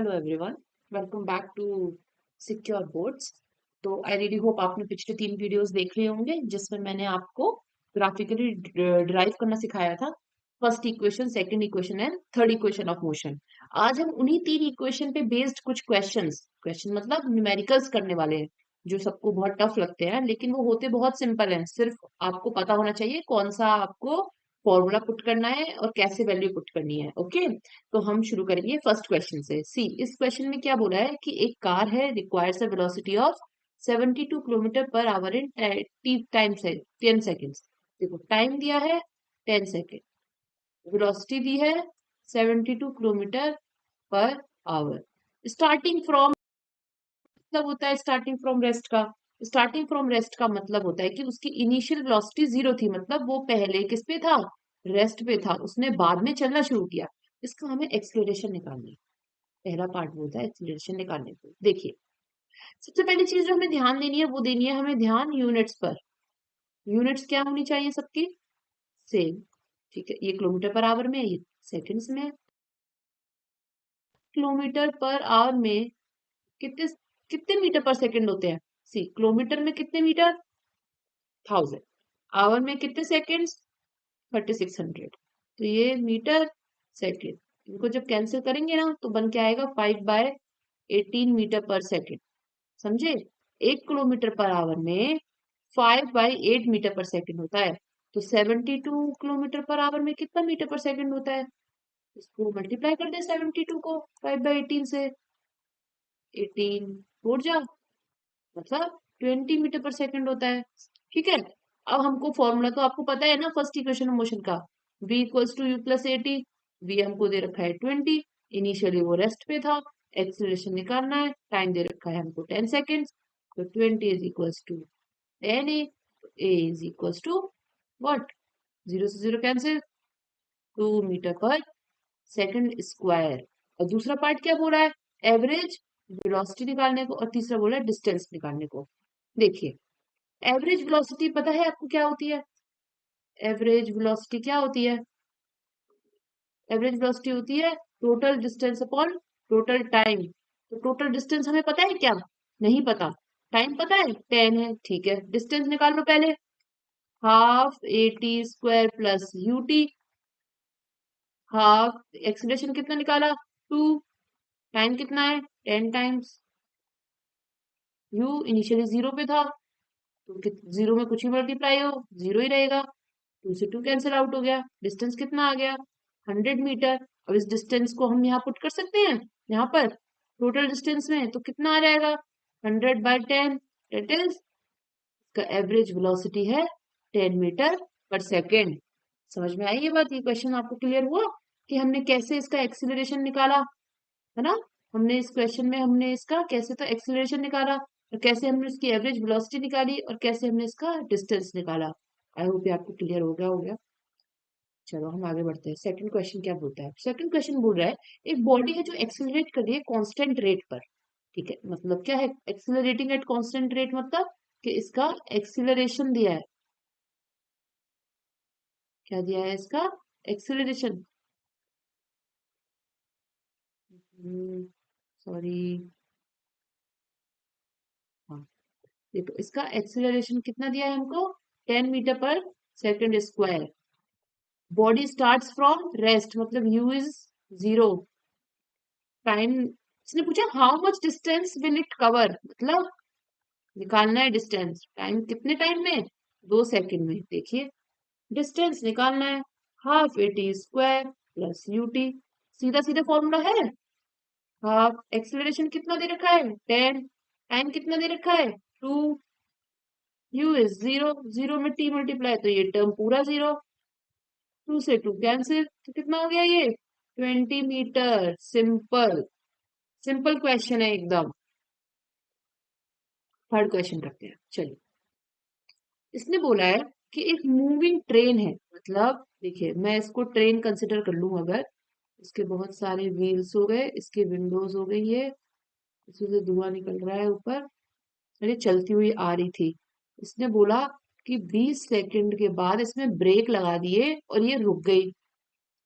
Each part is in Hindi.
Hello everyone, welcome back to secure boards. तो आई रियली होप आपने पिछले 3 वीडियोस देख लिए होंगे जिसमें मैंने आपको ग्राफिकली ड्राइव करना सिखाया था। First equation, second equation and third equation of motion. आज हम उन्हीं 3 इक्वेशन पे बेस्ड कुछ क्वेश्चन मतलब न्यूमेरिकल्स करने वाले हैं, जो सबको बहुत टफ लगते हैं लेकिन वो होते बहुत सिंपल हैं। सिर्फ आपको पता होना चाहिए कौन सा आपको फॉर्मूला पुट करना है और कैसे वैल्यू पुट करनी है। ओके, तो हम शुरू करेंगे फर्स्ट क्वेश्चन से। सी, इस क्वेश्चन में क्या बोला है कि एक कार है, requires a velocity of 72 kilometre per our in time से 10 सेकेंड्स। देखो टाइम दिया है 10 सेकेंड, वेलोसिटी दी है 72 kilometre per our. Starting from मतलब होता है स्टार्टिंग फ्रॉम रेस्ट का। स्टार्टिंग फ्रॉम रेस्ट का मतलब होता है कि उसकी इनिशियल वेलोसिटी 0 थी, मतलब वो पहले किस पे था, रेस्ट पे था, उसने बाद में चलना शुरू किया। इसका हमें एक्सलेरेशन निकालनी है। पहला पार्ट बोलता है एक्सीलरेशन निकालने को। देखिए, सबसे पहली चीज जो हमें ध्यान देनी है वो देनी है हमें ध्यान यूनिट्स पर। यूनिट्स क्या होनी चाहिए सबकी, सेम। ठीक है, ये किलोमीटर पर आवर में है, ये सेकंड्स में है। किलोमीटर पर आवर में कितने कितने मीटर पर सेकंड होते हैं। सी, किलोमीटर में कितने मीटर, 1000। आवर में कितने सेकंड्स, 3600। तो ये मीटर सेकंड, इनको जब कैंसिल करेंगे ना तो बन के आएगा 5/18 मीटर पर सेकंड। समझे, 1 किलोमीटर पर आवर में 5/8 मीटर पर सेकंड होता है। तो 72 किलोमीटर पर आवर में कितना मीटर पर सेकंड होता है, इसको मल्टीप्लाई कर दे 72 को 5/18 से, 18 टूट जा, मतलब 20 मीटर पर सेकंड होता है। ठीक है, अब हमको फॉर्मूला तो आपको पता है ना फर्स्ट इक्वेशन ऑफ मोशन का, v equals to u plus a t. v हमको दे रखा है 20, इनिशियली वो रेस्ट पे था, एक्सीलरेशन निकालना है, टाइम दे रखा है हमको 10 सेकेंड्स। तो 20 is equals to 10 a is equals to what, 0 से 0 कैंसिल, 2 मीटर पर सेकंड स्क्वायर। और दूसरा पार्ट क्या बोला है, एवरेज वेलोसिटी निकालने को, और तीसरा बोला है डिस्टेंस निकालने को। देखिए, एवरेज वेलोसिटी पता है आपको क्या होती है, एवरेज वेलोसिटी क्या होती है, एवरेज वेलोसिटी होती है total distance upon total time. तो टोटल डिस्टेंस हमें पता है क्या, नहीं पता। टाइम पता है 10 है, ठीक है, डिस्टेंस निकाल लो पहले। Half AT square plus UT, half acceleration कितना निकाला 2, टाइम कितना है 10 टाइम्स, U इनिशियली 0 पे था, तो 0 में कुछ ही मल्टीप्लाई हो 0 ही रहेगा, 2 से 2 कैंसिल आउट हो गया। डिस्टेंस कितना आ गया 100 मीटर। अब इस डिस्टेंस को हम यहाँ पुट कर सकते हैं, यहाँ पर टोटल डिस्टेंस में, तो कितना आ जाएगा 100/10, दैट इज का एवरेज वेलोसिटी है 10 मीटर पर सेकेंड। समझ में आई ये बात, ये क्वेश्चन आपको क्लियर हुआ कि हमने कैसे इसका एक्सीलरेशन निकाला, है ना। हमने इस क्वेश्चन में हमने इसका कैसे तो एक्सीलरेशन निकाला, और कैसे हमने इसकी एवरेज वेलोसिटी निकाली, और कैसे हमने इसका डिस्टेंस निकाला। आई होप ये आपको क्लियर हो गया। चलो हम आगे बढ़ते हैं। सेकंड क्वेश्चन क्या बोलता है, सेकंड क्वेश्चन बोल रहा है एक बॉडी है जो एक्सीलरेट कर रही है कांस्टेंट रेट पर। ठीक है, मतलब क्या है एक्सीलरेटिंग एट कांस्टेंट रेट, मतलब कि इसका एक्सीलरेशन दिया है, क्या दिया है इसका एक्सीलरेशन, सॉरी, हाँ, देखो इसका एक्सीलरेशन कितना दिया है हमको, 10 metre per second square. Body starts from rest, मतलब u इज 0। टाइम, इसने पूछा how much distance will it cover, मतलब निकालना है डिस्टेंस, टाइम कितने टाइम में, 2 सेकंड में। देखिए, डिस्टेंस निकालना है, half AT square plus UT, सीधा सीधा फॉर्मूला है। हाफ एक्सीलरेशन कितना दे रखा है 10, टाइम कितना दे रखा है 2, U इज 0, 0 में T मल्टीप्लाई, तो ये टर्म पूरा 0, 2 से 2 कैंसिल, तो कितना हो गया ये 20 मीटर। सिंपल, सिंपल क्वेश्चन है एकदम। थर्ड क्वेश्चन करते हैं, चलिए। इसने बोला है कि एक मूविंग ट्रेन है, मतलब देखिए मैं इसको ट्रेन कंसिडर कर लूं अगर, इसके बहुत सारे व्हील्स हो गए, इसके विंडोज हो गई है, इसमें से धुआं निकल रहा है ऊपर, अरे चलती हुई आ रही थी। इसने बोला कि 20 सेकंड के बाद इसमें ब्रेक लगा दिए और ये रुक गई,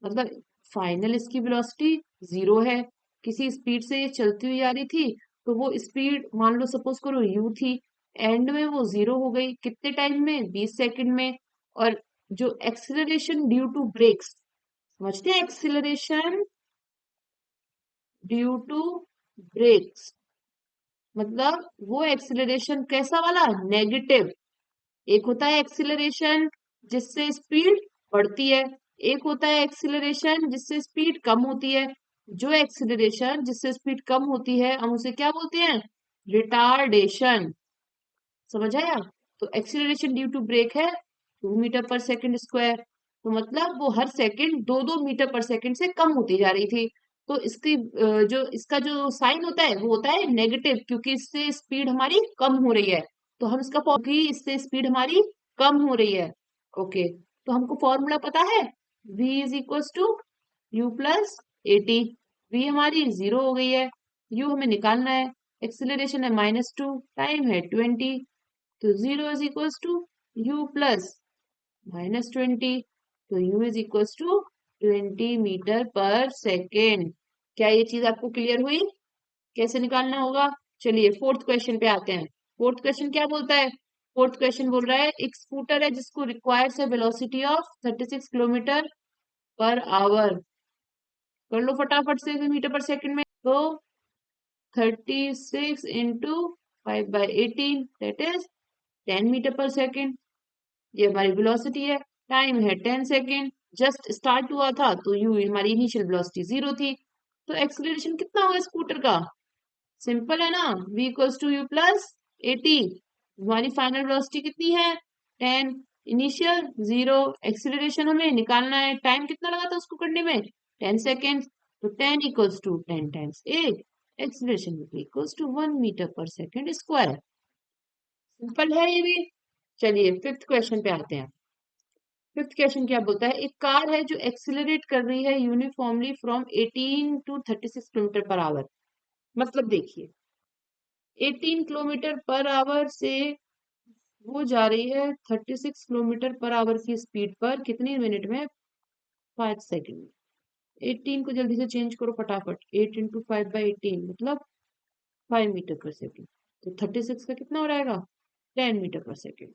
मतलब फाइनल इसकी वेलोसिटी 0 है। किसी स्पीड से ये चलती हुई आ रही थी, तो वो स्पीड मान लो सपोज करो u थी, एंड में वो 0 हो गई कितने टाइम में, 20 सेकंड में। और जो एक्सिलरेशन ड्यू टू ब्रेक्स, समझते हैं, एक्सिलरेशन ड्यू टू ब्रेक्स मतलब वो एक्सिलरेशन कैसा वाला, नेगेटिव। एक होता है एक्सिलरेशन जिससे स्पीड बढ़ती है, एक होता है एक्सिलरेशन जिससे स्पीड कम होती है। जो एक्सिलरेशन जिससे स्पीड कम होती है हम उसे क्या बोलते हैं, रिटार्डेशन। समझ आया? तो एक्सिलरेशन ड्यू टू ब्रेक है 2 मीटर पर सेकंड स्क्वायर, तो मतलब वो हर सेकंड 2-2 मीटर पर सेकंड से कम होती जा रही थी। तो इसकी जो इसका जो साइन होता है वो होता है नेगेटिव, क्योंकि इससे स्पीड हमारी कम हो रही है। तो हम इसका कि इससे स्पीड हमारी कम हो रही है। ओके, तो हमको फॉर्मूला पता है, v is equal to u plus a t. v हमारी 0 हो गई है, u हमें निकालना है, एक्सिलरेशन है -2, टाइम है 20, तो 0 is equal to u plus -20, तो u is equal to 20 metre per second. क्या ये चीज आपको क्लियर हुई, कैसे निकालना होगा? चलिए फोर्थ क्वेश्चन पे आते हैं। फोर्थ क्वेश्चन क्या बोलता है? फोर्थ क्वेश्चन बोल रहा है एक स्कूटर है जिसको रिक्वायर्स है velocity of 36 kilometre per our. कर लो फटाफट से मीटर पर सेकंड में। तो 36 into 5/18 that is 10 metre per second. ये हमारी वेलोसिटी है, टाइम है 10 सेकेंड, जस्ट स्टार्ट हुआ था तो यू हमारी इनिशियल वेलोसिटी 0 थी। तो एक्सीलरेशन कितना होगा स्कूटर का? सिंपल है ना, v equals to u plus 80। हमारी फाइनल वेलोसिटी कितनी है, 10, इनिशियल 0, एक्सीलरेशन हमें निकालना है, टाइम कितना लगा था उसको करने में, 10 सेकेंड। तो 10 equals to 10 times 8, acceleration equals to 1 metre per second square. Simple है ये भी। चलिए फिफ्थ क्वेश्चन पे आते हैं। फिफ्थ क्वेश्चन क्या बोलता है, एक कार है जो एक्सिलरेट कर रही है uniformly from 18 to 36 kilometre per hour. मतलब देखिए 18 किलोमीटर पर आवर से वो जा रही है 36 किलोमीटर पर आवर की स्पीड पर कितनी मिनट में, 5 सेकंड में। 18 को जल्दी से चेंज करो फटाफट, 8 इंटू 5/18 मतलब 5 मीटर पर सेकंड। तो 36 का कितना हो जाएगा, 10 मीटर पर सेकंड।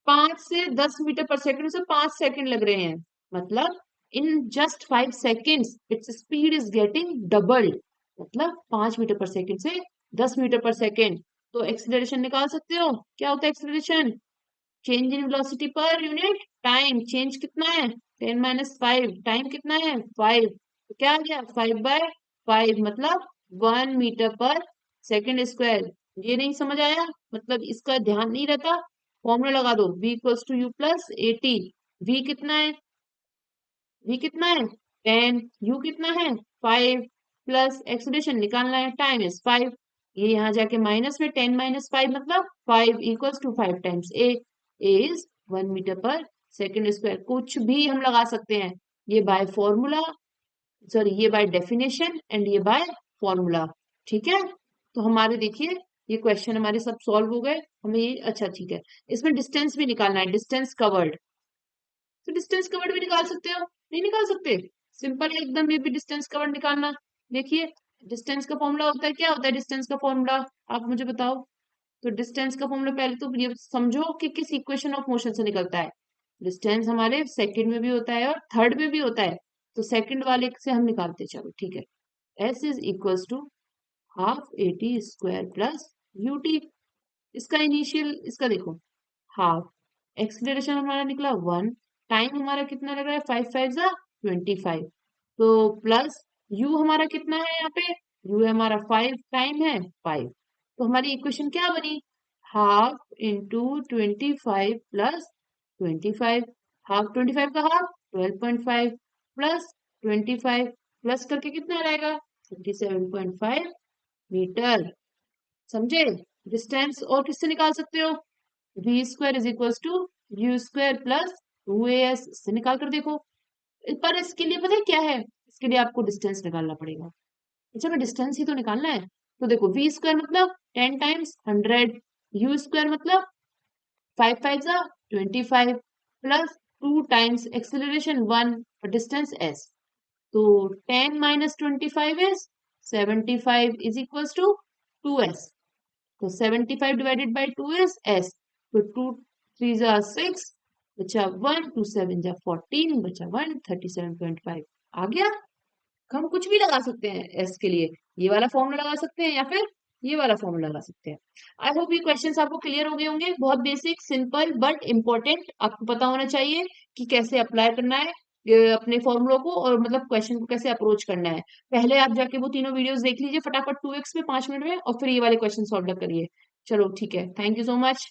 5 से 10 मीटर पर सेकंड से 5 सेकंड लग रहे हैं, मतलब in just 5 seconds its speed is getting doubled. मतलब 5 मीटर पर सेकंड से 10 मीटर पर सेकंड। तो एक्सीलरेशन निकाल सकते हो, क्या होता है acceleration, change in velocity per unit time. Change कितना है, 10 - 5, टाइम कितना है 5, तो क्या आ गया 5/5 मतलब 1 मीटर पर सेकंड स्क्वायर। ये नहीं समझ आया, मतलब इसका ध्यान नहीं रहता, फॉर्मूला लगा दो, v equals to u plus 80। v कितना है, v कितना है 10, u कितना है 5, प्लस एक्सीलरेशन निकालना है, टाइम इज 5। ये यहाँ जाके माइनस में 10 - 5 मतलब 5 equals to 5 times a। a is 1 metre per second square. कुछ भी हम लगा सकते हैं, ये बाय फॉर्मूला, सॉरी ये बाय डेफिनेशन एंड ये बाय फॉर्मूला। ठीक है, तो हमारे देखिए ये क्वेश्चन हमारे सब सॉल्व हो गए। हमें ये अच्छा ठीक है, इसमें डिस्टेंस भी निकालना है, डिस्टेंस कवर्ड। तो डिस्टेंस कवर्ड भी निकाल सकते हो, नहीं निकाल सकते, सिंपल है एकदम ये भी डिस्टेंस कवर्ड निकालना। देखिए डिस्टेंस का फॉर्मूला होता है, क्या होता है डिस्टेंस का फॉर्मूला, आप मुझे बताओ। तो डिस्टेंस का फॉर्मूला पहले तो ये समझो कि किस इक्वेशन ऑफ मोशन से निकलता है। डिस्टेंस हमारे सेकंड में भी होता है और थर्ड में भी होता है, तो सेकंड वाले से हम निकालते, चलो ठीक है। s is equals to half 80 square plus ut। इसका इनिशियल, इसका देखो हाफ, एक्सीलरेशन हमारा निकला 1, टाइम हमारा कितना लग रहा है 5×5 = 25, तो प्लस u हमारा कितना है यहाँ पे, u है हमारा 5, टाइम है 5। तो हमारी इक्वेशन क्या बनी, हाफ इंटू 25 प्लस 25, हाफ 25 का हाफ 12.5 प्लस 25 प्लस करके कितना आ जाएगा 27.5 मीटर। समझे? डिस्टेंस और किससे निकाल सकते हो, v² is equal to u² plus 2as से निकाल कर देखो। पर इसके लिए पता है क्या है, इसके लिए आपको डिस्टेंस निकालना पड़ेगा। अच्छा मैं डिस्टेंस ही तो निकालना है, तो देखो v² मतलब 10 टाइम्स 100, u² मतलब 5×5 = 25 प्लस 2 टाइम्स एक्सेलरेशन 1 और डिस्टेंस s। तो 10 minus 25 is 75 is equals to 2s। तो 75 डिवाइडेड बाई 2 इज s। तो 2 3 जा 6, बचा 1, 2 7 जा 14, बचा 1, 37.5 आ गया। हम कुछ भी लगा सकते हैं एस के लिए, ये वाला फॉर्मूला लगा सकते हैं या फिर ये वाला फॉर्मूला लगा सकते हैं। आई होप ये क्वेश्चंस आपको क्लियर हो गए होंगे। बहुत बेसिक, सिंपल बट इम्पोर्टेंट, आपको पता होना चाहिए कि कैसे अप्लाई करना है अपने फॉर्मूलों को, और मतलब क्वेश्चन को कैसे अप्रोच करना है। पहले आप जाके वो तीनों वीडियोस देख लीजिए फटाफट 2x में 5 मिनट में, और फिर ये वाले क्वेश्चन सॉल्व करिए। चलो ठीक है, थैंक यू सो मच।